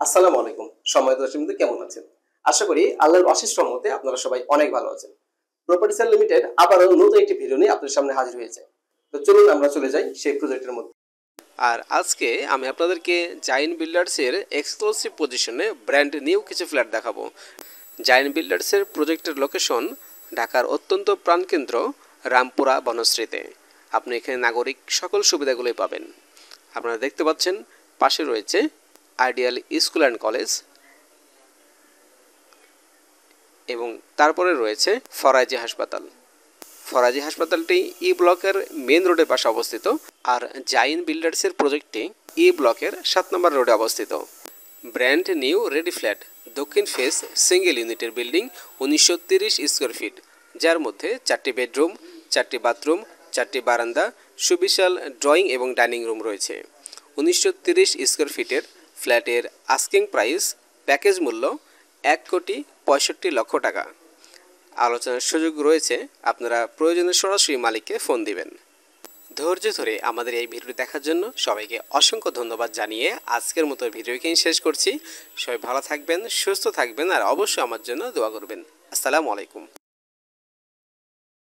আসসালামু আলাইকুম। সম্মানিত দর্শকবৃন্দ কেমন আছেন? আশা করি আল্লাহর অশেষ রহমতে আপনারা সবাই অনেক ভালো আছেন। প্রপার্টি সেল লিমিটেড আবারও নতুন একটি ভিডিও নিয়ে আপনাদের সামনে হাজির হয়েছে। তো চলুন আমরা চলে যাই সেই প্রজেক্টের মধ্যে। আর আজকে আমি আপনাদেরকে জায়েন্ট বিল্ডার্সের এক্সক্লুসিভ পজিশনে ব্র্যান্ড নিউ কিছু ফ্ল্যাট দেখাবো। জায়েন্ট বিল্ডার্সের প্রজেক্টের লোকেশন ঢাকার অত্যন্ত প্রাণকেন্দ্র রামপুরা বনশ্রীতে। আপনি এখানে নাগরিক সকল সুবিধাগুলোই পাবেন। আপনারা দেখতে পাচ্ছেন পাশে রয়েছে আইডিয়াল স্কুল অ্যান্ড কলেজ এবং তারপরে রয়েছে ফরাজি হাসপাতাল। ফরাজি হাসপাতালটি ই ব্লকের মেন রোডের পাশে অবস্থিত, আর জায়েন্ট বিল্ডার্সের প্রজেক্টটি ই ব্লকের 7 নম্বর রোডে অবস্থিত। ব্র্যান্ড নিউ রেডি ফ্ল্যাট, দক্ষিণ ফেস সিঙ্গেল ইউনিটের বিল্ডিং, 1930 স্কোয়ার ফিট, যার মধ্যে 4টি বেডরুম, 4টি বাথরুম, 4টি বারান্দা, সুবিশাল ড্রয়িং এবং ডাইনিং রুম রয়েছে। 1930 স্কোয়ার ফিটের ফ্ল্যাটের আস্কিং প্রাইস প্যাকেজ মূল্য 1,65,00,000 টাকা। আলোচনার সুযোগ রয়েছে, আপনারা প্রয়োজনে সরাসরি মালিককে ফোন দিবেন। ধৈর্য ধরে আমাদের এই ভিডিওটি দেখার জন্য সবাইকে অসংখ্য ধন্যবাদ জানিয়ে আজকের মতো ভিডিওকে শেষ করছি। সবাই ভালো থাকবেন, সুস্থ থাকবেন, আর অবশ্যই আমার জন্য দোয়া করবেন। আসসালামু আলাইকুম।